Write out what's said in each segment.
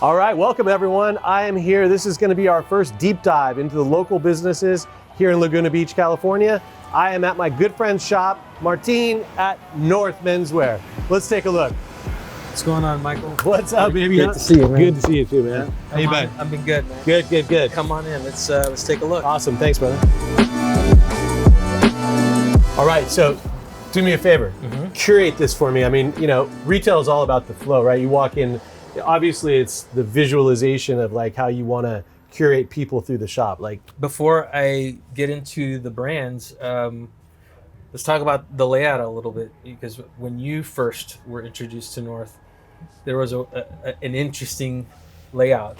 All right, welcome everyone. I am here. This is going to be our first deep dive into the local businesses here in Laguna Beach, California. I am at my good friend's shop, Martin at North Menswear. Let's take a look. What's going on, Michael? What's up, baby? Good to see you, man. Good to see you too, man. How you been? I've been good, man. Good. Come on in. Let's take a look. Awesome. Thanks, brother. All right, so do me a favor. Curate this for me. I mean, retail is all about the flow, right? You walk in, obviously it's the visualization of like how you want to curate people through the shop. Like, before I get into the brands, let's talk about the layout a little bit, because when you first were introduced to North, there was an interesting layout.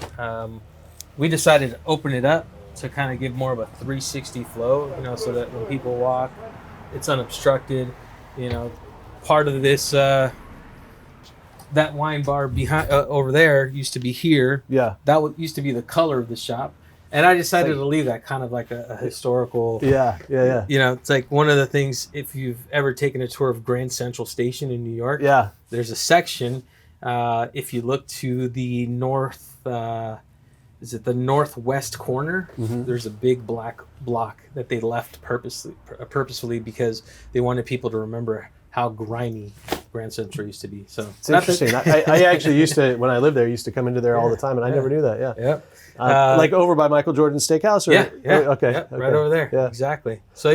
We decided to open it up to kind of give more of a 360 flow, so that when people walk, it's unobstructed. Part of this, that wine bar behind over there used to be here. yeah. That used to be the color of the shop. And I decided to leave that kind of like a historical. Yeah. It's like one of the things, if you've ever taken a tour of Grand Central Station in New York, Yeah. there's a section, if you look to the north, is it the northwest corner? There's a big black block that they left purposefully because they wanted people to remember how grimy Grand Central used to be. So It's interesting. I actually used to, when I lived there, used to come into there all the time, and I never knew that. Yeah. Like over by Michael Jordan's Steakhouse? Or, Okay. Right over there. Yeah. Exactly. So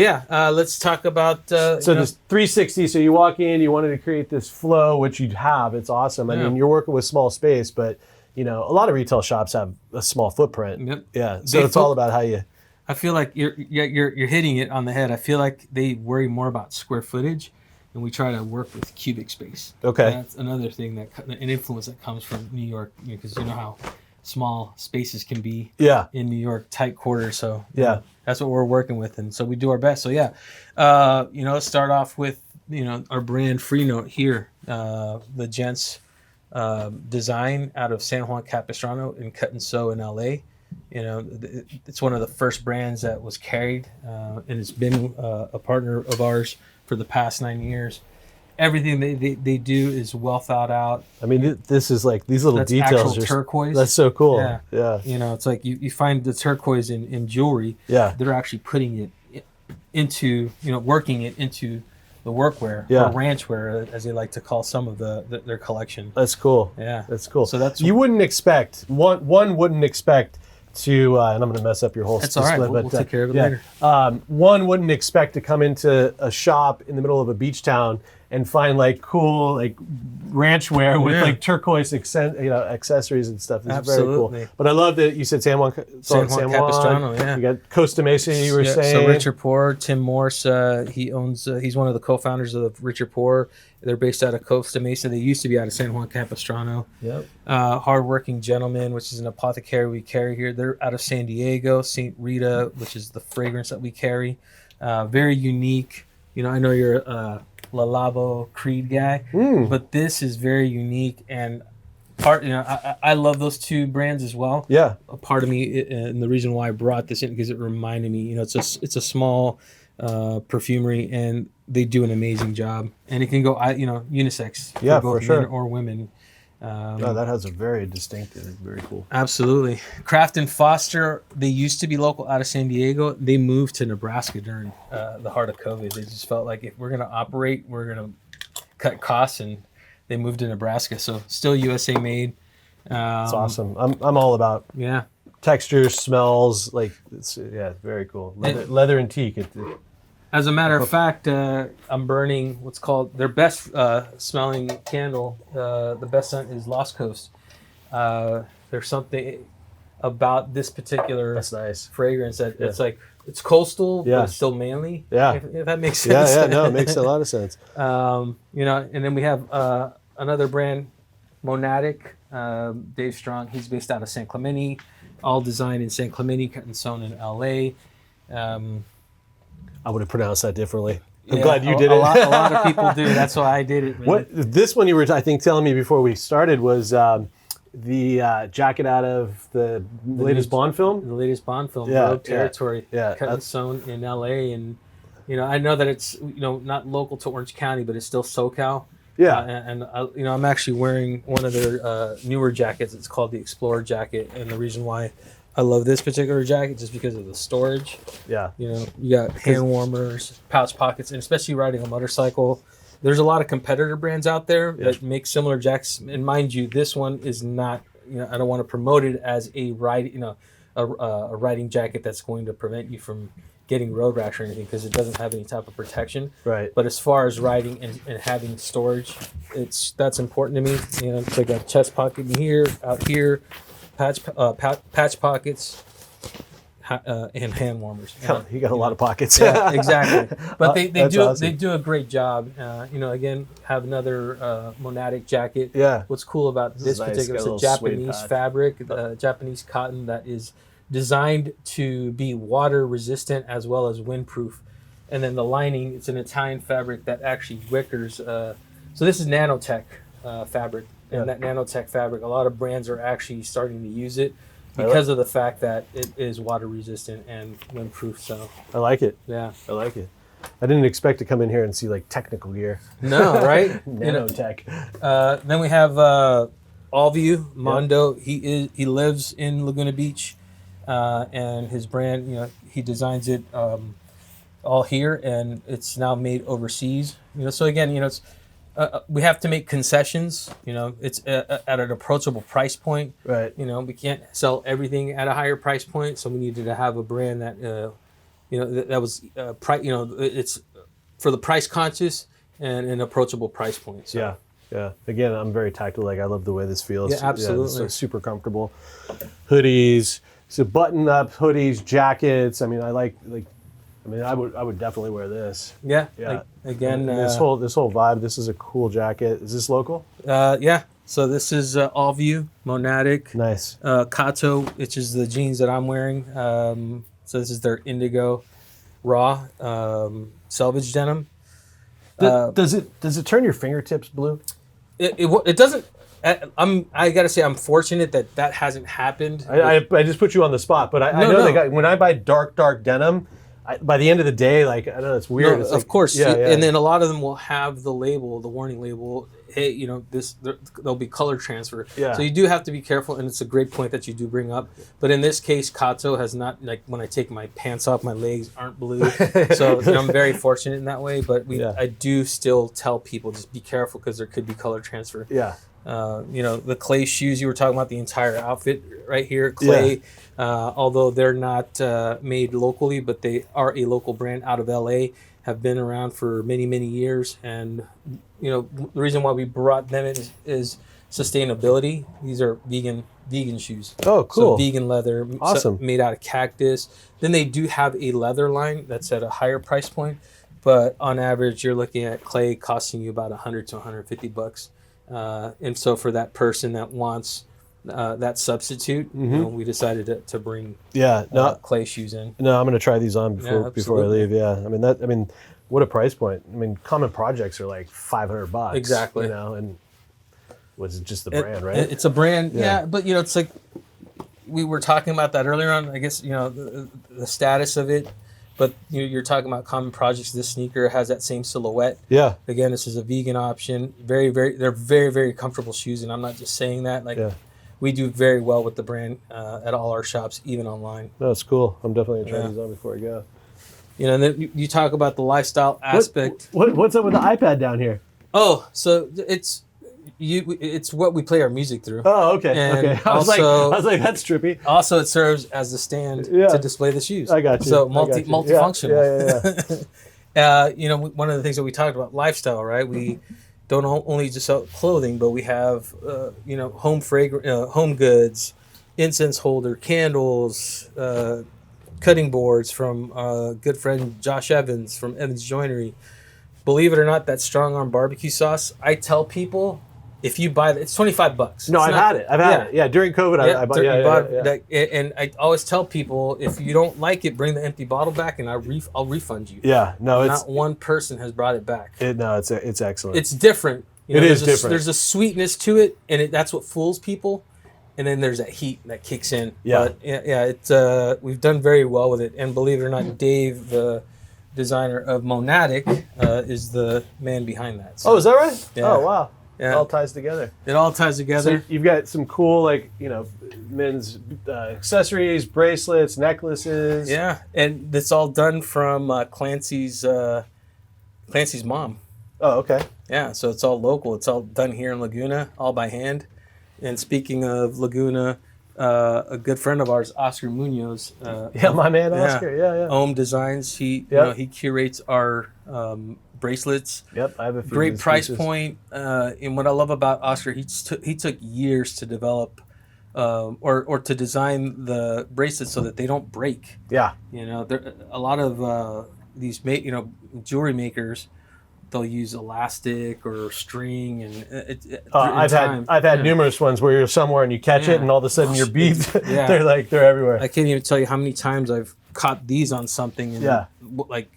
let's talk about. So this 360, so you walk in, you wanted to create this flow, which you'd have. It's awesome. I mean, you're working with small space, but a lot of retail shops have a small footprint. Yep. Yeah. So it's all about how you. I feel like you're hitting it on the head. I feel like they worry more about square footage, and we try to work with cubic space. Okay. And that's another thing an influence that comes from New York, because you know how small spaces can be. Yeah. In New York, tight quarters. So Yeah. that's what we're working with, and so we do our best. So let's start off with our brand Free Note here, the gents design out of San Juan Capistrano and Cut and Sew in LA. It's one of the first brands that was carried, and it's been a partner of ours for the past 9 years. Everything they do is well thought out. I mean, this is like these little details. Actual turquoise. That's so cool. Yeah. It's like you find the turquoise in jewelry. Yeah. They're actually putting it into, working it into the workwear, Yeah. or ranch wear, as they like to call some of their collection. That's cool. Yeah. That's cool. So that's you wouldn't expect one wouldn't expect to, and I'm going to mess up your whole That's all right. We'll take care of it later. One wouldn't expect to come into a shop in the middle of a beach town and find like cool like ranch wear with like turquoise accessories and stuff. This is very cool. But I love that you said San Juan Capistrano. Yeah. You got Costa Mesa. You were saying. So Richard Pour, Tim Morse, he owns. He's one of the co-founders of Richard Pour. They're based out of Costa Mesa. They used to be out of San Juan Capistrano. Yep. Hardworking Gentleman, which is an apothecary we carry here. They're out of San Diego. St. Rita, which is the fragrance that we carry. Very unique. I know you're a La Labo Creed guy, but this is very unique, and I love those two brands as well. Yeah. A part of me, and the reason why I brought this in, because it reminded me, it's a small perfumery, and they do an amazing job, and it can go, unisex for both men or women. That has a very distinctive, very cool. Absolutely. Kraft and Foster, they used to be local out of San Diego. They moved to Nebraska during the heart of COVID. They just felt like if we're going to operate, we're going to cut costs, and they moved to Nebraska. So still USA made. It's awesome. I'm all about textures, smells. Like it's very cool. Leather and teak. As a matter of fact, I'm burning what's called their best smelling candle. The best scent is Lost Coast. There's something about this particular fragrance that it's like it's coastal, but it's still manly. Yeah, if that makes sense. Yeah, no, it makes a lot of sense. And then we have another brand, Monadic. Dave Strong. He's based out of San Clemente. All designed in San Clemente, cut and sewn in LA. I would have pronounced that differently. I'm glad you did it. A lot of people do. That's why I did it. Man. This one you were, I think, telling me before we started was the jacket out of the latest Bond film. The latest Bond film, Rogue Territory, cut and sewn in LA. And I know that it's not local to Orange County, but it's still SoCal. Yeah. And I'm actually wearing one of their newer jackets. It's called the Explorer jacket, and the reason why I love this particular jacket just because of the storage. Yeah. You got hand warmers, pouch pockets, and especially riding a motorcycle. There's a lot of competitor brands out there that make similar jackets, and mind you, this one is not. I don't want to promote it as a riding jacket that's going to prevent you from getting road rash or anything, because it doesn't have any type of protection. Right. But as far as riding and having storage, that's important to me. It's like a chest pocket in here, out here, patch pockets, and hand warmers. You got a lot of pockets. Yeah, exactly. But they awesome. do a great job. Again, have another Monadic jacket. Yeah. What's cool about this nice. particular, it's Got a a little Japanese suede fabric, Japanese cotton that is designed to be water resistant as well as windproof. And then the lining, it's an Italian fabric that actually wickers. So this is nanotech fabric. And that nanotech fabric, a lot of brands are actually starting to use it because of the fact that it is water resistant and windproof. So I like it. Yeah. I like it. I didn't expect to come in here and see like technical gear. No, right? Nanotech. Then we have Allview Mondo. He lives in Laguna Beach, and his brand, he designs it all here, and it's now made overseas. So again, it's we have to make concessions. It's at an approachable price point. Right. We can't sell everything at a higher price point, so we needed to have a brand that that was it's for the price conscious and an approachable price point. So. Yeah. Again, I'm very tactile. Like I love the way this feels. Yeah, absolutely. It's like super comfortable. Hoodies, so button-up hoodies, jackets. I mean, I would definitely wear this. Yeah. Yeah. Again, this whole vibe. This is a cool jacket. Is this local? Yeah. So this is Allview Monadic. Nice. Kato, which is the jeans that I'm wearing. So this is their indigo raw selvage denim. Does it turn your fingertips blue? It doesn't. I gotta say I'm fortunate that hasn't happened. I just put you on the spot, but I know that when I buy dark denim, by the end of the day, like I know it's weird. No, it's of course, yeah. And then a lot of them will have the warning label. Hey, there'll be color transfer. Yeah. So you do have to be careful, and it's a great point that you do bring up. But in this case, Kato has not, like when I take my pants off, my legs aren't blue. So I'm very fortunate in that way. But I do still tell people just be careful because there could be color transfer. Yeah. The clay shoes you were talking about, the entire outfit right here, clay. Although they're not made locally, but they are a local brand out of LA, have been around for many, many years. And, the reason why we brought them in is sustainability. These are vegan shoes. Oh, cool. So vegan leather, awesome. Made out of cactus. Then they do have a leather line that's at a higher price point. But on average, you're looking at clay costing you about $100 to $150. And so for that person that wants that substitute, we decided to bring clay shoes in. No, I'm going to try these on before I leave. Yeah, I mean, what a price point. I mean, Common Projects are like $500. Exactly. And was it just the brand, right? It's a brand, yeah. But it's like we were talking about that earlier on. I guess the status of it. But you're talking about Common Projects. This sneaker has that same silhouette. Yeah. Again, this is a vegan option. They're very, very comfortable shoes, and I'm not just saying that. We do very well with the brand at all our shops, even online. No, it's cool. I'm definitely gonna try these on before I go. And then you talk about the lifestyle aspect. What's up with the iPad down here? Oh, so it's what we play our music through. Oh, okay. And okay. I was like, that's trippy. Also, it serves as the stand to display the shoes. I got you. So multifunctional. Yeah. One of the things that we talked about, lifestyle, right? We don't only just sell clothing, but we have home goods, incense holder, candles, cutting boards from good friend Josh Evans from Evans Joinery. Believe it or not, that strong arm barbecue sauce, I tell people, if you buy it's $25. No, I've had it. Yeah, during COVID, I bought it. And I always tell people, if you don't like it, bring the empty bottle back, and I'll refund you. Yeah, no, not one person has brought it back. It's excellent. It's different. It is different. There's a sweetness to it, and that's what fools people. And then there's that heat that kicks in. Yeah. But we've done very well with it. And believe it or not, Dave, the designer of Monadic, is the man behind that. So, Oh, is that right? Yeah. Oh, wow. Yeah. It all ties together. It all ties So together. you've got some cool, like, men's accessories, bracelets, necklaces. Yeah, and it's all done from Clancy's mom. Oh, okay. Yeah, so it's all local. It's all done here in Laguna, all by hand. And speaking of Laguna, a good friend of ours, Oscar Munoz. My man Oscar. Yeah. Ohm Designs. He he curates our bracelets. Yep, I have a few. Great price point. And what I love about Oscar, he took years to develop or to design the bracelets so that they don't break. Yeah. There a lot of these jewelry makers. They'll use elastic or string, and I've had numerous ones where you're somewhere and you catch it, and all of a sudden your beads they're everywhere. I can't even tell you how many times I've caught these on something, and like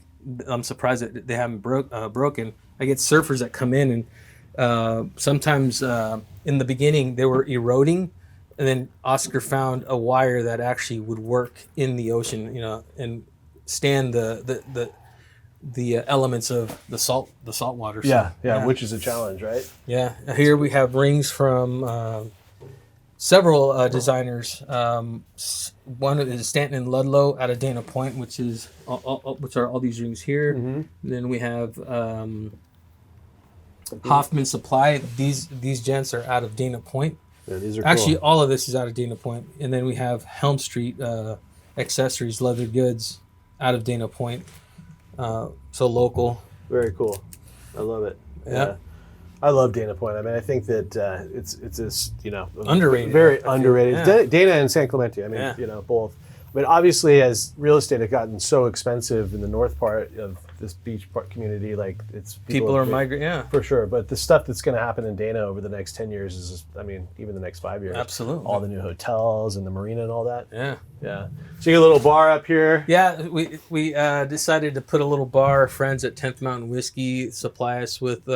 I'm surprised that they haven't broken. I get surfers that come in, and sometimes in the beginning they were eroding, and then Oscar found a wire that actually would work in the ocean, and stand the elements of the salt water. Yeah, which is a challenge, right? Yeah. Here we have rings from several designers. One is Stanton and Ludlow out of Dana Point, which are all these rings here. Mm-hmm. Then we have Hoffman Supply. These gents are out of Dana Point. Yeah, these are actually cool. All of this is out of Dana Point. And then we have Helm Street Accessories, Leather Goods, out of Dana Point. So local. Very cool. I love it. Yeah. I love Dana Point. I mean, I think that it's underrated. Very underrated. Yeah. Dana and San Clemente. I mean, both. But obviously, as real estate has gotten so expensive in the north part of this beach part community, like people are migrating. Yeah, for sure. But the stuff that's going to happen in Dana over the next 10 years is, even the next 5 years. Absolutely. All the new hotels and the marina and all that. Yeah. So you got a little bar up here. Yeah, we decided to put a little bar. Our friends at 10th Mountain Whiskey supply us with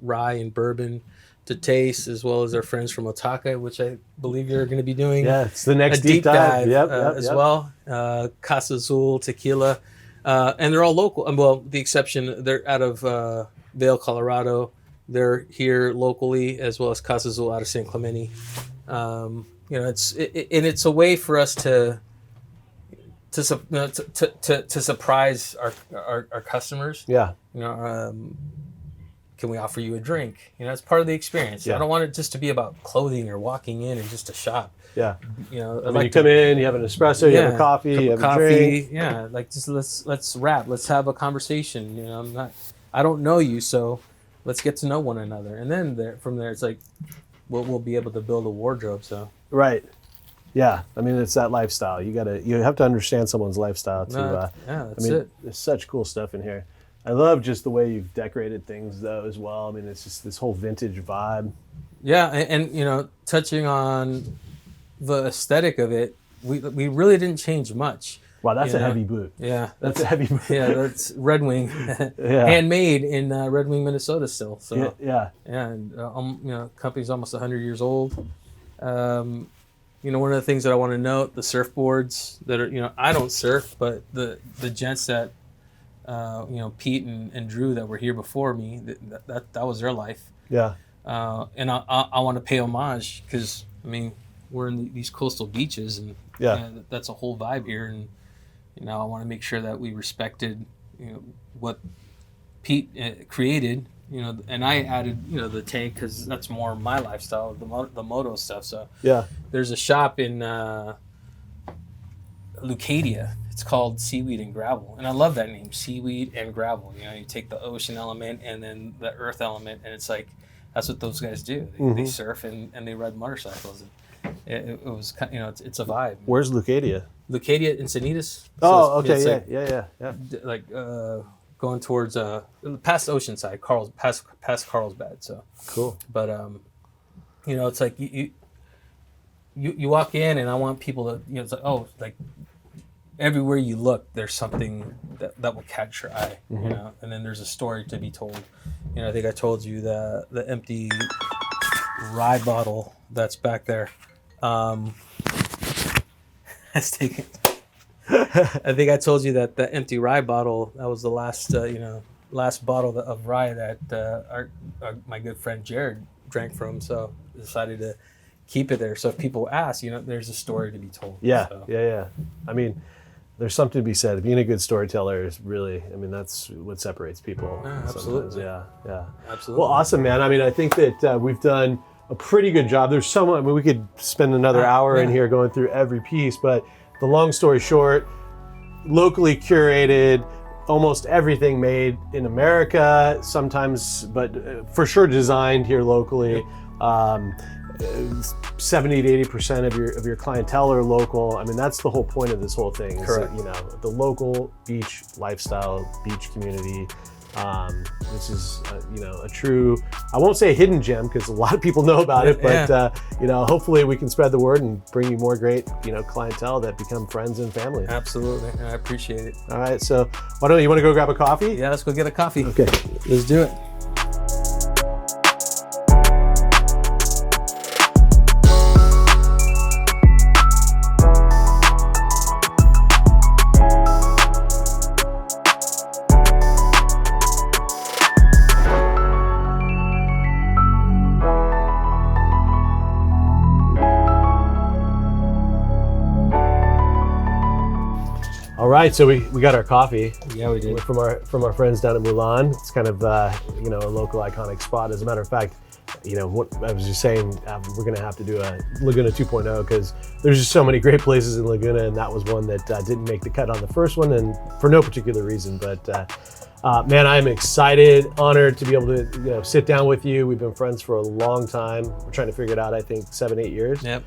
rye and bourbon to taste, as well as our friends from Otaka, which I believe you're going to be doing. Yeah, it's the next a deep dive as yep. well. Casa Azul Tequila, and they're all local. Well, the exception, they're out of Vail, Colorado. They're here locally, as well as Casa Azul out of San Clemente. It's a way for us to surprise our customers. Yeah. Can we offer you a drink? It's part of the experience. Yeah. I don't want it just to be about clothing or walking in and just a shop. Yeah. You come in, you have an espresso, you have a coffee, you have a drink. Yeah, like just let's rap, let's have a conversation. I don't know you, so let's get to know one another. And then from there, it's like we'll be able to build a wardrobe. So right. Yeah, it's that lifestyle. You have to understand someone's lifestyle too. That's it. There's such cool stuff in here. I love just the way you've decorated things though as well. It's just this whole vintage vibe. Yeah, and touching on the aesthetic of it, we really didn't change much. Wow, that's a heavy boot. Yeah, that's a heavy boot. Yeah, that's Red Wing, handmade in Red Wing, Minnesota still. So yeah, and company's almost 100 years old. One of the things that I want to note, the surfboards that are, I don't surf, but the gents that, Pete and Drew that were here before me, that was their life. Yeah. And I want to pay homage because, we're in these coastal beaches and that's a whole vibe here. And, I want to make sure that we respected, what Pete created, and I added, the tank because that's more my lifestyle, the moto stuff. So yeah, there's a shop in Leucadia. It's called Seaweed and Gravel, and I love that name, Seaweed and Gravel. You take the ocean element and then the earth element, and it's like that's what those guys do. They surf and they ride motorcycles. And it was it's a vibe. Where's Leucadia? Leucadia Encinitas. Oh, okay, yeah. Like going towards past Oceanside, past Carlsbad. So cool. But it's like you walk in, and I want people to it's like everywhere you look, there's something that will catch your eye, and then there's a story to be told. I think I told you the empty rye bottle that's back there. Let's take it. I think I told you that the empty rye bottle, that was the last, last bottle of rye that my good friend Jared drank from. So I decided to keep it there. So if people ask, there's a story to be told. Yeah, So. yeah. I mean, there's something to be said. Being a good storyteller is really, that's what separates people. Absolutely. Yeah. Absolutely. Well, awesome, man. I mean, I think that we've done a pretty good job. There's so much, we could spend another hour in here going through every piece, but the long story short, locally curated, almost everything made in America, sometimes, but for sure designed here locally. 70 to 80% of your clientele are local. I mean, that's the whole point of this whole thing. Is Correct. that, the local beach lifestyle, beach community. This is, a true, I won't say a hidden gem because a lot of people know about it, but, hopefully we can spread the word and bring you more great, clientele that become friends and family. Absolutely. I appreciate it. All right. So why don't you want to go grab a coffee? Yeah, let's go get a coffee. Okay. Let's do it. All right, so we got our coffee. Yeah, we did. From our friends down in Mulan. It's kind of a local iconic spot. As a matter of fact, what I was just saying, we're gonna have to do a Laguna 2.0 because there's just so many great places in Laguna, and that was one that didn't make the cut on the first one, and for no particular reason. But man, I'm excited, honored to be able to sit down with you. We've been friends for a long time. We're trying to figure it out. I think 7-8 years. Yep.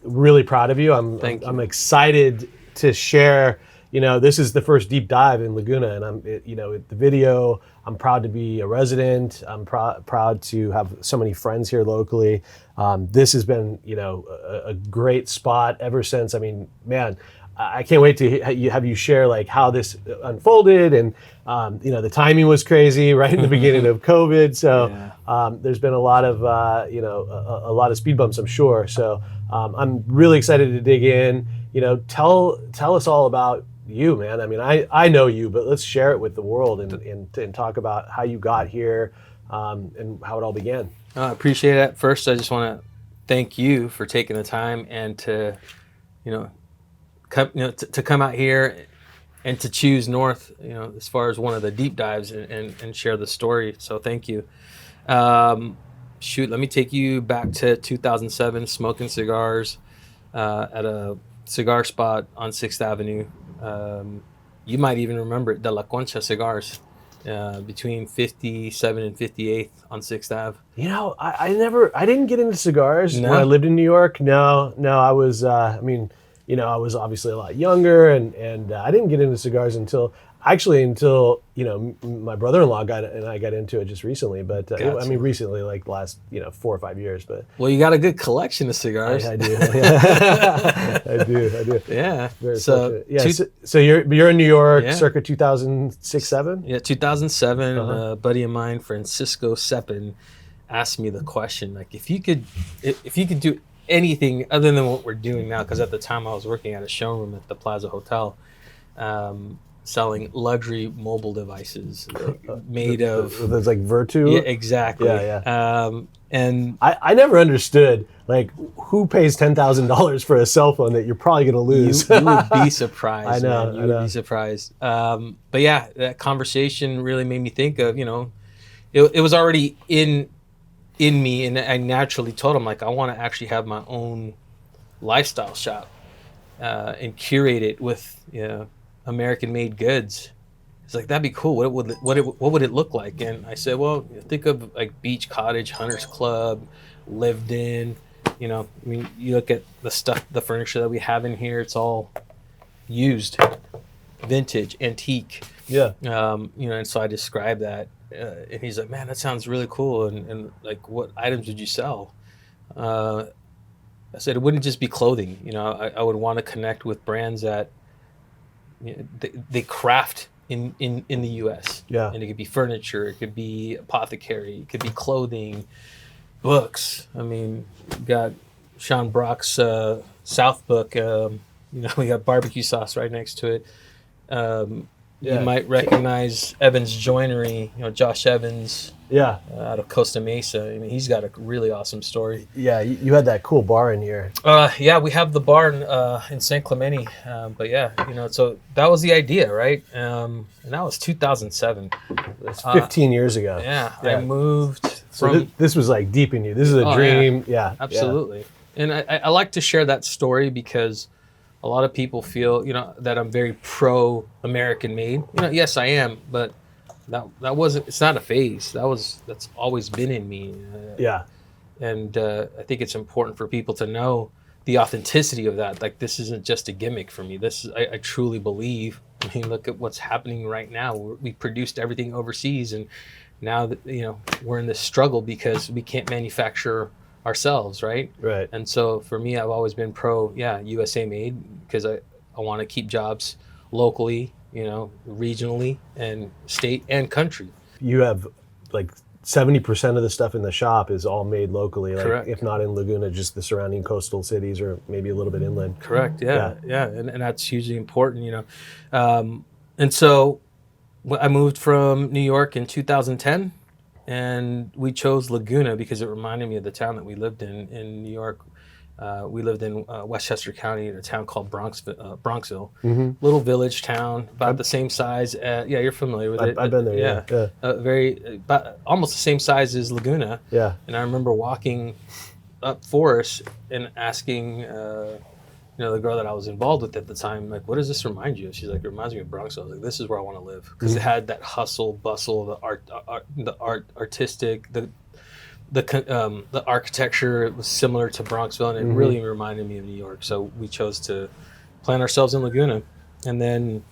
Really proud of you. I'm excited to share, this is the first deep dive in Laguna, and the video, I'm proud to be a resident. I'm proud to have so many friends here locally. This has been, a great spot ever since. I mean, man, I can't wait to have you share like how this unfolded, and the timing was crazy right in the beginning of COVID. So there's been a lot of a lot of speed bumps, I'm sure. So I'm really excited to dig in. Tell us all about you, man. I mean, I know you, but let's share it with the world and talk about how you got here and how it all began. I appreciate it. First, I just want to thank you for taking the time and to, to come out here and to choose North, as far as one of the deep dives and share the story. So thank you. Let me take you back to 2007, smoking cigars at a cigar spot on 6th Avenue. You might even remember it, De La Concha Cigars, between 57 and 58th on 6th Ave. I didn't get into cigars when I lived in New York. No, I was, I was obviously a lot younger, and I didn't get into cigars until my brother-in-law got into it just recently. But Gotcha. Recently, like the last 4 or 5 years. But well, you got a good collection of cigars. I do. I do. Yeah. Very fortunate. Yeah. So you're in New York, circa 2006-7. Yeah, 2007. A buddy of mine, Francisco Seppin, asked me the question, like, if you could do anything other than what we're doing now, because at the time I was working at a showroom at the Plaza Hotel. Selling luxury mobile devices made of... There's like Virtu? Yeah, exactly. Yeah. And I never understood, like, who pays $10,000 for a cell phone that you're probably going to lose? You would be surprised. I know. Man. You would be surprised. But yeah, that conversation really made me think of, it was already in me, and I naturally told him, like, I want to actually have my own lifestyle shop and curate it with, American-made goods. It's like, that'd be cool. What would it look like? And I said, well, think of like Beach Cottage, Hunters Club, Lived In. You look at the furniture that we have in here. It's all used, vintage, antique. Yeah. And so I described that, and he's like, man, that sounds really cool. And like, what items would you sell? I said it wouldn't just be clothing. I would want to connect with brands that they craft in the U.S. Yeah. And it could be furniture, it could be apothecary, it could be clothing, books. I mean, you got Sean Brock's South book, we got barbecue sauce right next to it. Yeah. You might recognize Evans Joinery, Josh Evans. Yeah. Out of Costa Mesa. I mean, he's got a really awesome story. Yeah, you had that cool bar in here. Yeah, we have the bar in San Clemente. But yeah, so that was the idea, right? And that was 2007. That's 15 years ago. Yeah, I moved so from... this was like deep in you. This is a dream. Yeah, absolutely. Yeah. And I like to share that story because a lot of people feel, that I'm very pro-American made. Yes, I am, but that wasn't. It's not a phase. That's always been in me. And I think it's important for people to know the authenticity of that. Like, this isn't just a gimmick for me. I truly believe. I mean, look at what's happening right now. We produced everything overseas, and now that we're in this struggle because we can't manufacture ourselves, right? Right. And so for me, I've always been pro, USA made, because I want to keep jobs locally, regionally, and state and country. You have like 70% of the stuff in the shop is all made locally. Like, correct. If not in Laguna, just the surrounding coastal cities or maybe a little bit inland. Correct. Yeah. And that's hugely important, and so I moved from New York in 2010. And we chose Laguna because it reminded me of the town that we lived in New York. We lived in Westchester County in a town called Bronxville. Mm-hmm. Little village town, about the same size. You're familiar with it. I've been there. Yeah. About almost the same size as Laguna. Yeah. And I remember walking up Forest and asking, the girl that I was involved with at the time, like, what does this remind you of? She's like, it reminds me of Bronxville. I was like, this is where I want to live, because it had that hustle, bustle, the artistic, the architecture. It was similar to Bronxville, and it really reminded me of New York. So we chose to plant ourselves in Laguna, and then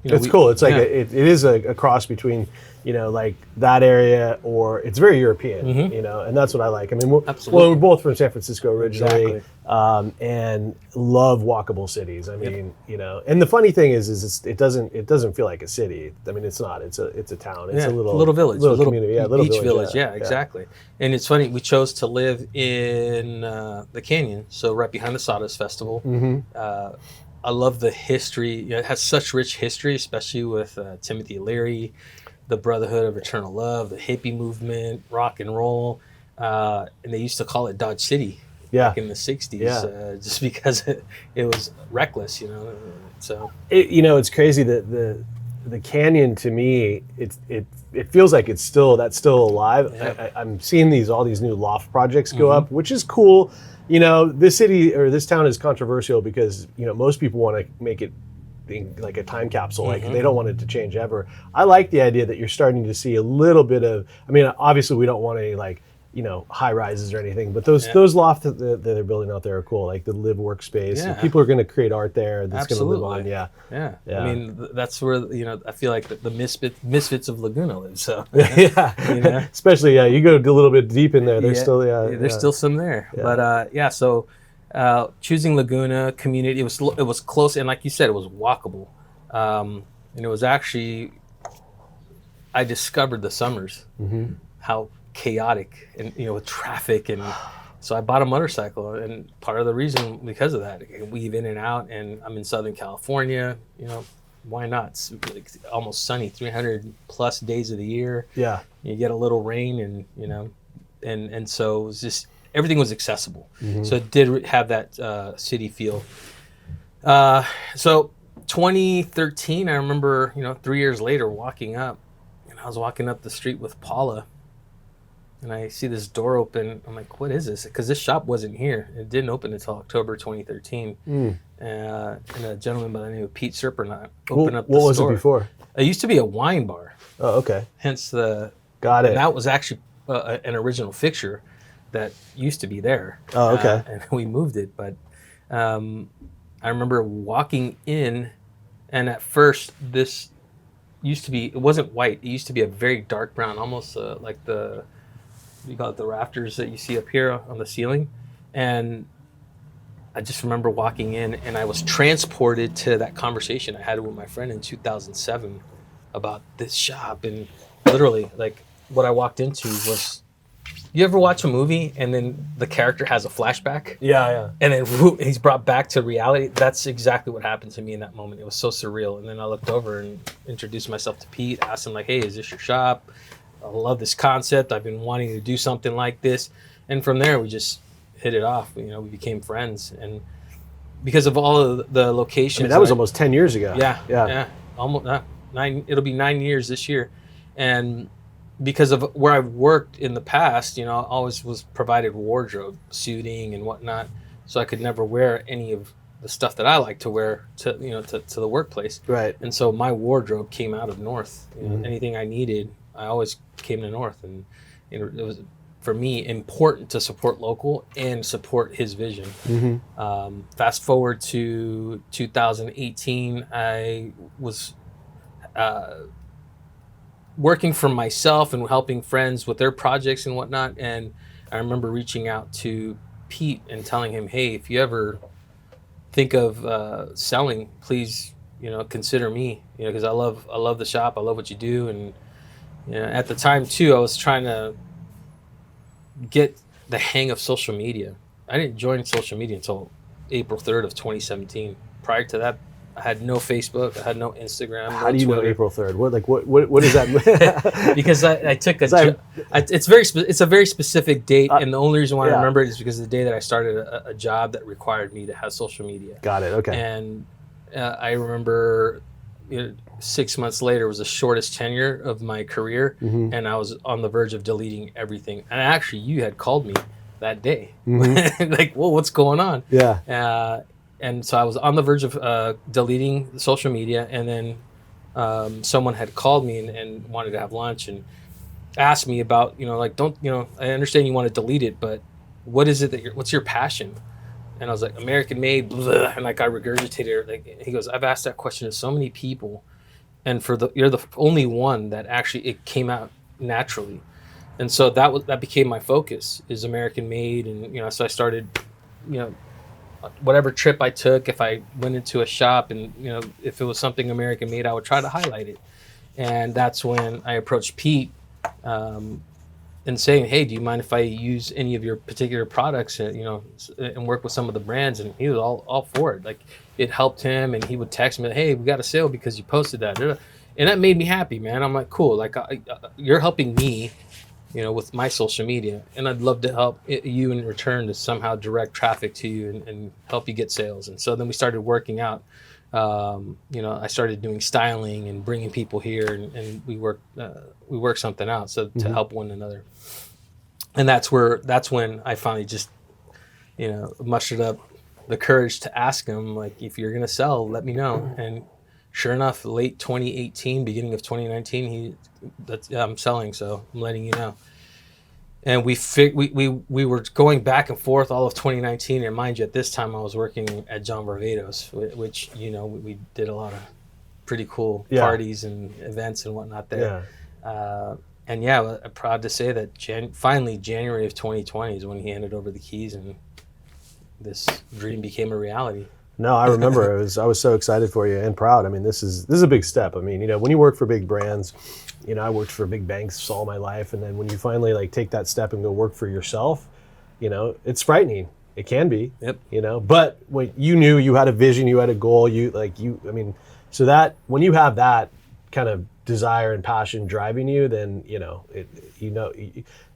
it's cool. It's like it is a cross between like that area, or it's very European, and that's what I like. I mean, we're both from San Francisco originally, and love walkable cities. I mean, and the funny thing is it doesn't feel like a city. I mean, it's not. It's a town. It's a little village, little community, little beach village. Yeah, exactly. And it's funny. We chose to live in the canyon, so right behind the Sawdust Festival. I love the history. It has such rich history, especially with Timothy Leary, the Brotherhood of Eternal Love, the hippie movement, rock and roll. And they used to call it Dodge City back in the 60s, just because it was reckless, So it's crazy that the canyon, to me, it feels like that's still alive. Yeah. I'm seeing all these new loft projects go up, which is cool. This city or this town is controversial because most people want to make it like a time capsule. Like, they don't want it to change ever. I like the idea that you're starting to see a little bit of. I mean, obviously we don't want any high rises or anything, but those lofts that they're building out there are cool. Like the live workspace. Yeah. And people are going to create art there that's going to live on. Yeah. I mean, that's where I feel like the misfits of Laguna live. So especially you go a little bit deep in there. There's still there's still some there. But so choosing Laguna community, it was close, and like you said, it was walkable. And it was actually, I discovered the summers how chaotic and with traffic, and so I bought a motorcycle, and part of the reason because of that, I can weave in and out, and I'm in Southern California. Why not? It's like almost sunny 300 plus days of the year. Yeah, you get a little rain, and and so it was just everything was accessible. So it did have that city feel. So 2013, I remember 3 years later walking up, and I was walking up the street with Paula. And I see this door open. I'm like, what is this? Because this shop wasn't here. It didn't open until October 2013. And a gentleman by the name of Pete Serpernot opened up the store. What was it before? It used to be a wine bar. Oh, okay. Hence the... Got it. And that was actually an original fixture that used to be there. Oh, okay. And we moved it. But I remember walking in, and at first this used to be... It wasn't white. It used to be a very dark brown, almost like the... You call it the rafters that you see up here on the ceiling. And I just remember walking in, and I was transported to that conversation I had with my friend in 2007 about this shop. And literally, like, what I walked into was You ever watch a movie and then the character has a flashback? Yeah. And then whoop, he's brought back to reality? That's exactly what happened to me in that moment. It was so surreal. And then I looked over and introduced myself to Pete, asked him like, hey, is this your shop? I love this concept. I've been wanting to do something like this. And from there, we just hit it off. We became friends. And because of all of the locations. I mean, that was almost 10 years ago. Yeah. Almost 9. It'll be 9 years this year. And because of where I've worked in the past, I always was provided wardrobe, suiting and whatnot. So I could never wear any of the stuff that I like to wear to the workplace. Right. And so my wardrobe came out of North. Anything I needed, I always came to North. And it was, for me, important to support local and support his vision. Fast forward to 2018, I was working for myself and helping friends with their projects and whatnot. And I remember reaching out to Pete and telling him, hey, if you ever think of selling, please, consider me, because I love the shop. I love what you do. And at the time too, I was trying to get the hang of social media. I didn't join social media until April 3rd of 2017. Prior to that, I had no Facebook. I had no Instagram. How do you know April 3rd? What is that? Because I took it's a very specific date, and the only reason why I remember it is because the day that I started a job that required me to have social media. Got it. Okay. And I remember 6 months later was the shortest tenure of my career, and I was on the verge of deleting everything. And actually, you had called me that day, like, "Whoa, what's going on?" Yeah. And so I was on the verge of deleting social media, and then someone had called me and wanted to have lunch and asked me about, I understand you want to delete it, but what is it what's your passion? And I was like, American made, blah, and like I regurgitated it. He goes, I've asked that question to so many people, and you're the only one that actually it came out naturally. And so that became my focus, is American made. And so I started, whatever trip I took, if I went into a shop and if it was something American made, I would try to highlight it. And that's when I approached Pete and saying, hey, do you mind if I use any of your particular products and work with some of the brands? And he was all for it. Like, it helped him, and he would text me, hey, we got a sale because you posted that. And that made me happy, man. I'm like, cool, like you're helping me with my social media, and I'd love to help you in return to somehow direct traffic to you and help you get sales. And so then we started working out. I started doing styling and bringing people here, and we work something out to help one another. And that's when I finally just mustered up the courage to ask him, like, if you're gonna sell, let me know. And sure enough, late 2018, beginning of 2019, I'm selling, so I'm letting you know. And we were going back and forth all of 2019, and mind you, at this time I was working at John Varvatos, which we did a lot of pretty cool parties and events and whatnot there. I'm proud to say that finally January of 2020 is when he handed over the keys, and this dream became a reality. No, I remember. I was so excited for you and proud. I mean, this is a big step. I mean, when you work for big brands, I worked for big banks all my life, and then when you finally like take that step and go work for yourself, it's frightening. It can be. Yep. But when you knew you had a vision, you had a goal, so that when you have that kind of desire and passion driving you, then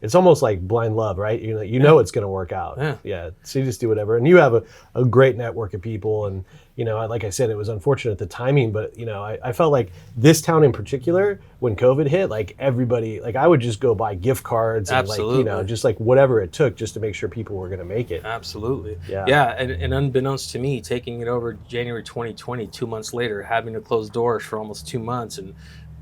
it's almost like blind love, right? It's going to work out. Yeah. So you just do whatever, and you have a great network of people, and like I said, it was unfortunate the timing, but I felt like this town in particular, when COVID hit, like everybody, like I would just go buy gift cards and Absolutely. just like whatever it took just to make sure people were going to make it. Absolutely. Yeah. And unbeknownst to me, taking it over January 2020, 2 months later, having to close doors for almost 2 months, and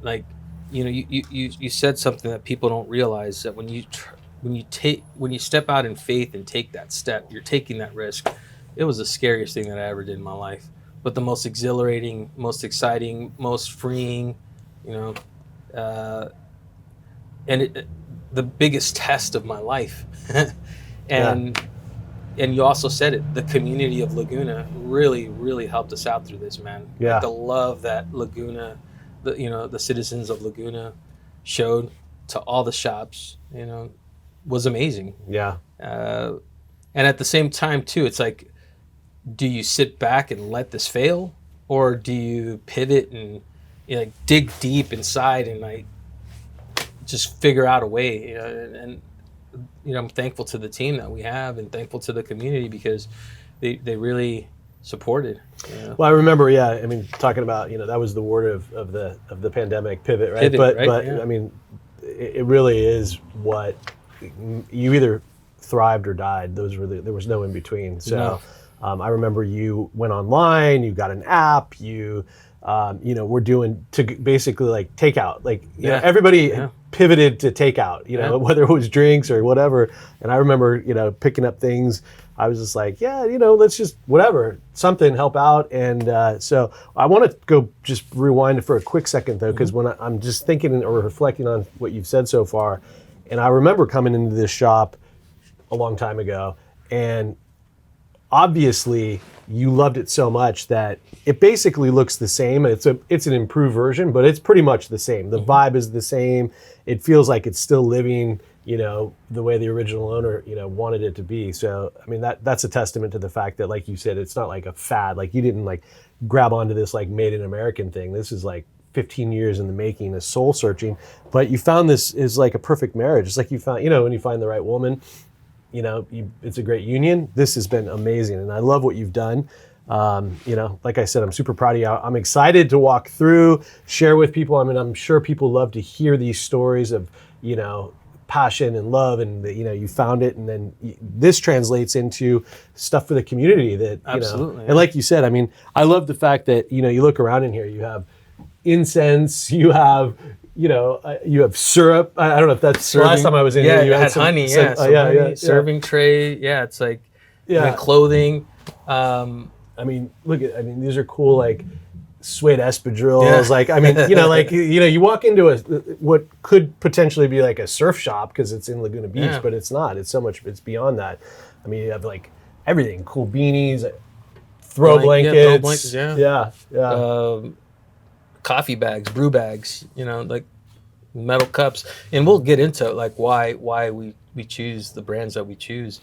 like, you said something that people don't realize, that when you step out in faith and take that step, you're taking that risk. It was the scariest thing that I ever did in my life, but the most exhilarating, most exciting, most freeing, and the biggest test of my life. And you also said it, the community of Laguna really, really helped us out through this, man. Yeah. Like the love that Laguna, the citizens of Laguna showed to all the shops, was amazing. Yeah. And at the same time too, it's like, do you sit back and let this fail, or do you pivot and like dig deep inside and like just figure out a way? And I'm thankful to the team that we have, and thankful to the community because they really supported. Well, I remember, I mean, talking about, that was the word of the pandemic, pivot, right? Pivot, but yeah. I mean, it really is what you either thrived or died. There was no in between. So No. I remember you went online, you got an app, you we're doing to basically like takeout, like everybody pivoted to takeout, whether it was drinks or whatever. And I remember picking up things. I was just like, let's just whatever, something help out. And so I want to go just rewind it for a quick second though, because when I'm just thinking or reflecting on what you've said so far, and I remember coming into this shop a long time ago, and obviously you loved it so much that it basically looks the same. It's an improved version, but it's pretty much the same. The vibe is the same. It feels like it's still living, the way the original owner, wanted it to be. So, I mean, that's a testament to the fact that, like you said, it's not like a fad. Like you didn't like grab onto this like made in American thing. This is like 15 years in the making, is soul searching. But you found this is like a perfect marriage. It's like you found, when you find the right woman, it's a great union. This has been amazing, and I love what you've done. Like I said, I'm super proud of you. I'm excited to walk through, share with people. I mean, I'm sure people love to hear these stories of, passion and love, and you found it, and then this translates into stuff for the community that, Absolutely, and like you said, I mean, I love the fact that, you look around in here, you have incense, you have syrup. I don't know if that's serving. Last time I was in here, you had some honey. Serving tray. Yeah, it's like clothing. I mean, these are cool, like suede espadrilles. Like, I mean, you walk into what could potentially be like a surf shop because it's in Laguna Beach, but it's not. It's so much. It's beyond that. I mean, you have like everything: cool beanies, throw blankets. Coffee bags, brew bags. Like metal cups, and we'll get into like why we choose the brands that we choose.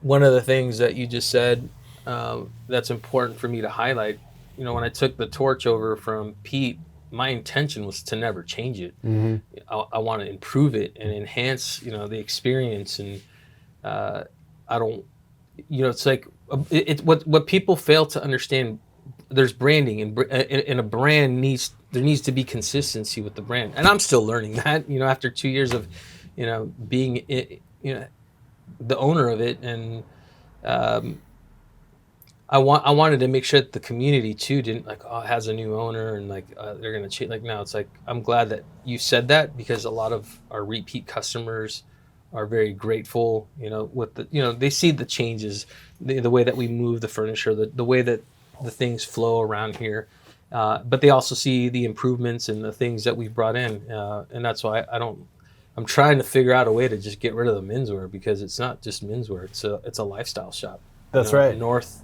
One of the things that you just said that's important for me to highlight. When I took the torch over from Pete, my intention was to never change it. I want to improve it and enhance the experience, and I don't it's like what people fail to understand. There's branding, and a brand needs to be consistency with the brand, and I'm still learning that. After 2 years of, being the owner of it, and I wanted to make sure that the community too didn't like, it has a new owner and like they're gonna change. Like, no, it's like, I'm glad that you said that, because a lot of our repeat customers are very grateful. With the they see the changes, the way that we move the furniture, the way that the things flow around here, but they also see the improvements and the things that we've brought in, and that's why I'm trying to figure out a way to just get rid of the menswear, because it's not just menswear; it's a lifestyle shop. That's right. North.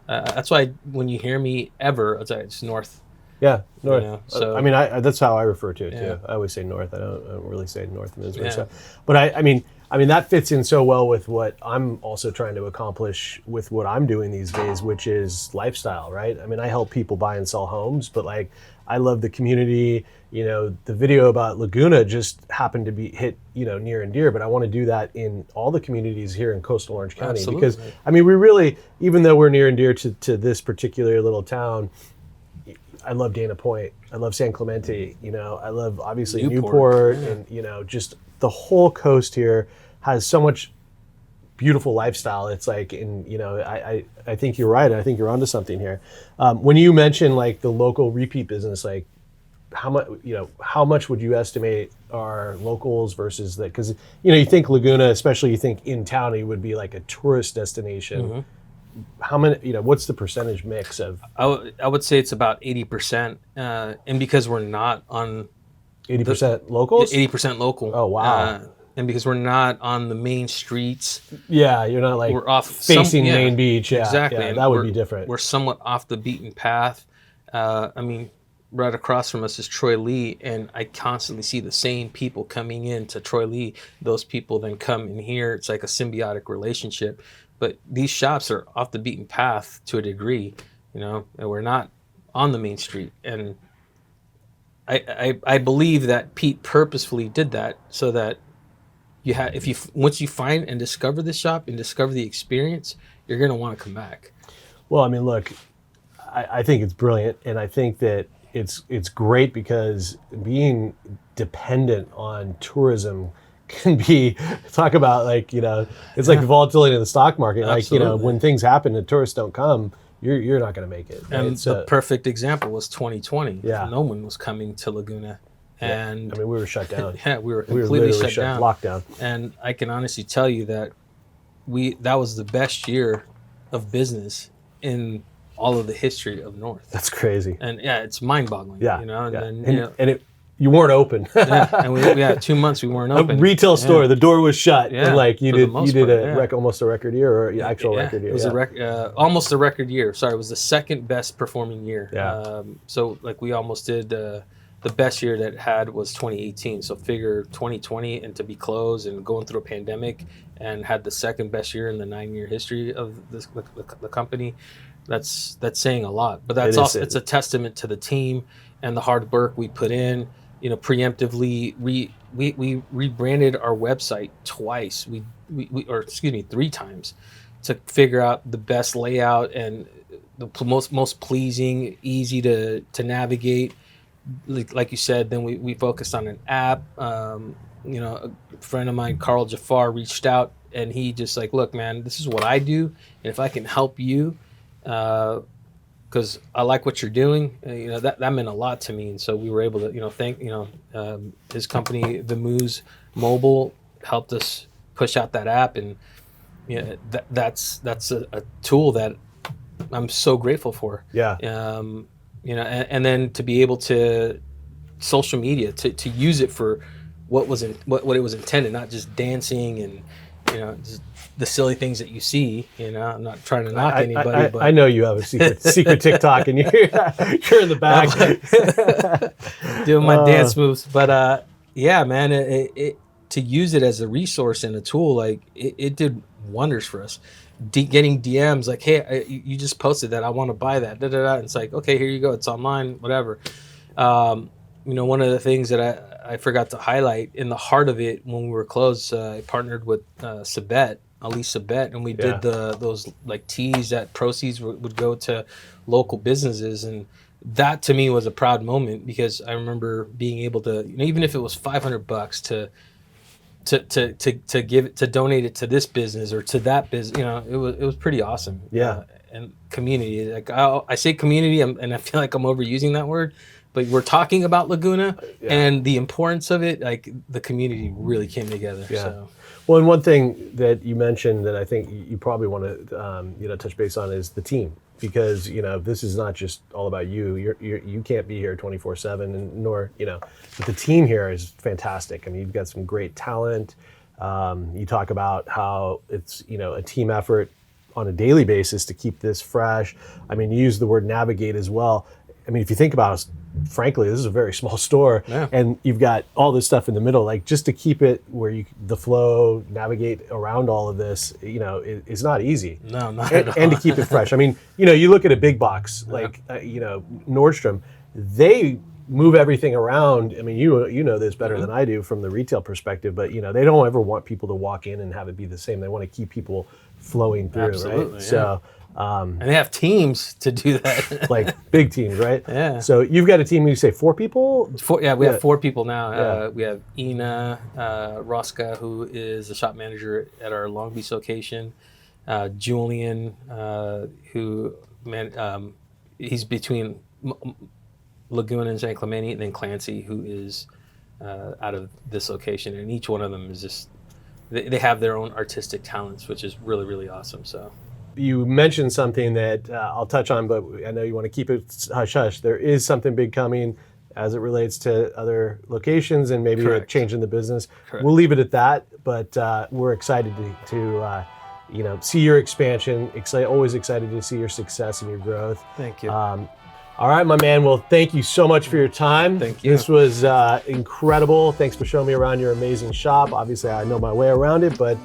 That's why when you hear me it's North. Yeah, North. So I mean, that's how I refer to it too. I always say North. I don't really say North menswear. Yeah. So, but I mean that fits in so well with what I'm also trying to accomplish with what I'm doing these days, which is lifestyle, right? I mean, I help people buy and sell homes, but like, I love the community. The video about Laguna just happened to be hit, near and dear, but I want to do that in all the communities here in coastal Orange County. Absolutely. Because, I mean, we really, even though we're near and dear to this particular little town, I love Dana Point. I love San Clemente. I love obviously Newport and, just the whole coast here has so much beautiful lifestyle. It's like, I think you're right. I think you're onto something here. When you mention like the local repeat business, like how much would you estimate are locals versus that? Because, you think Laguna, especially you think in town, it would be like a tourist destination. Mm-hmm. How many, what's the percentage mix of? I would say it's about 80%. And because we're not on 80% locals? 80% local. Oh, wow. And because we're not on the main streets. Yeah, you're not like we're off facing Main Beach. Yeah, exactly. Yeah, that would be different. We're somewhat off the beaten path. I mean, right across from us is Troy Lee, and I constantly see the same people coming in to Troy Lee. Those people then come in here. It's like a symbiotic relationship. But these shops are off the beaten path to a degree, and we're not on the main street. And I believe that Pete purposefully did that so that once you find and discover the shop and discover the experience, you're gonna want to come back. Well, I mean, look, I think it's brilliant, and I think that it's great because being dependent on tourism can be, talk about like, it's like the volatility in the stock market. Absolutely. Like, when things happen and tourists don't come, you're not going to make it. Right? And the perfect example was 2020. Yeah. No one was coming to Laguna. And yeah. I mean, we were shut down. Yeah, we were completely shut down. Lockdown. And I can honestly tell you that that was the best year of business in all of the history of North. That's crazy. And yeah, it's mind-boggling. Yeah. And then, you weren't open. Yeah, and we had 2 months we weren't open. A retail store, the door was shut. Yeah, and like you did part, almost a record year or actual record year. It was almost a record year. Sorry, it was the second best performing year. Yeah. So like we almost did the best year that had was 2018. So figure 2020 and to be closed and going through a pandemic and had the second best year in the 9-year history of the company. That's saying a lot. But it's a testament to the team and the hard work we put in. Preemptively, we rebranded our website twice. We 3 times to figure out the best layout and the most pleasing, easy to navigate. Like you said, then we focused on an app. A friend of mine, Carl Jafar, reached out and he just like, look, man, this is what I do, and if I can help you. Because I like what you're doing, that meant a lot to me, and so we were able to, thank his company, the Moose Mobile, helped us push out that app, and that's a tool that I'm so grateful for. Yeah. And then to be able to social media to use it for what it was intended, not just dancing and just the silly things that you see. I'm not trying to knock anybody, but I know you have a secret TikTok, and you're in the back doing my dance moves. But yeah, man, it to use it as a resource and a tool, like it did wonders for us. Getting DMs like, hey, you just posted that, I want to buy that. And it's like, okay, here you go, it's online, whatever. One of the things that I forgot to highlight in the heart of it when we were closed, I partnered with Ali Sabet, and we did those like teas that proceeds would go to local businesses, and that to me was a proud moment because I remember being able to, even if it was $500 to give it, to donate it to this business or to that business, it was pretty awesome. Yeah. And community, like I say community, and I feel like I'm overusing that word, but we're talking about Laguna and the importance of it. Like the community really came together. Yeah. So. Well, and one thing that you mentioned that I think you probably want to touch base on is the team, because this is not just all about you. You can't be here 24/7, and nor but the team here is fantastic. I mean, you've got some great talent. You talk about how it's a team effort on a daily basis to keep this fresh. I mean, you use the word navigate as well. I mean, if you think about it, frankly, this is a very small store, and you've got all this stuff in the middle. Like, just to keep it where the flow, navigate around all of this, is not easy. No, not at all. And to keep it fresh. I mean, you look at a big box like Nordstrom, they move everything around. I mean, you know this better than I do from the retail perspective, but they don't ever want people to walk in and have it be the same. They want to keep people flowing through. Absolutely, right? Yeah. So. And they have teams to do that. Like big teams, right? Yeah. So you've got a team, you say 4 people? We have 4 people now. We have Ina Roska, who is the shop manager at our Long Beach location. Julian, he's between Laguna and San Clemente, and then Clancy, who is out of this location. And each one of them is just, they have their own artistic talents, which is really, really awesome. So. You mentioned something that I'll touch on, but I know you want to keep it hush-hush. There is something big coming as it relates to other locations and maybe a change in the business. Correct. We'll leave it at that, but we're excited to see your expansion. Always excited to see your success and your growth. Thank you. All right, my man. Well, thank you so much for your time. Thank you. This was incredible. Thanks for showing me around your amazing shop. Obviously, I know my way around it, but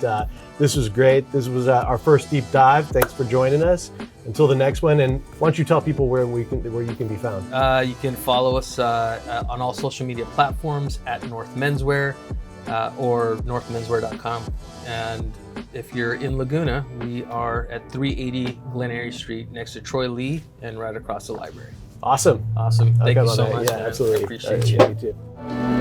this was great. This was our first deep dive. Thanks for joining us. Until the next one, and why don't you tell people where you can be found? You can follow us on all social media platforms at North Menswear or northmenswear.com. And if you're in Laguna, we are at 380 Glen Eyrie Street next to Troy Lee and right across the library. Awesome. Thank you so man. much. Yeah, man. absolutely. I appreciate you. You too.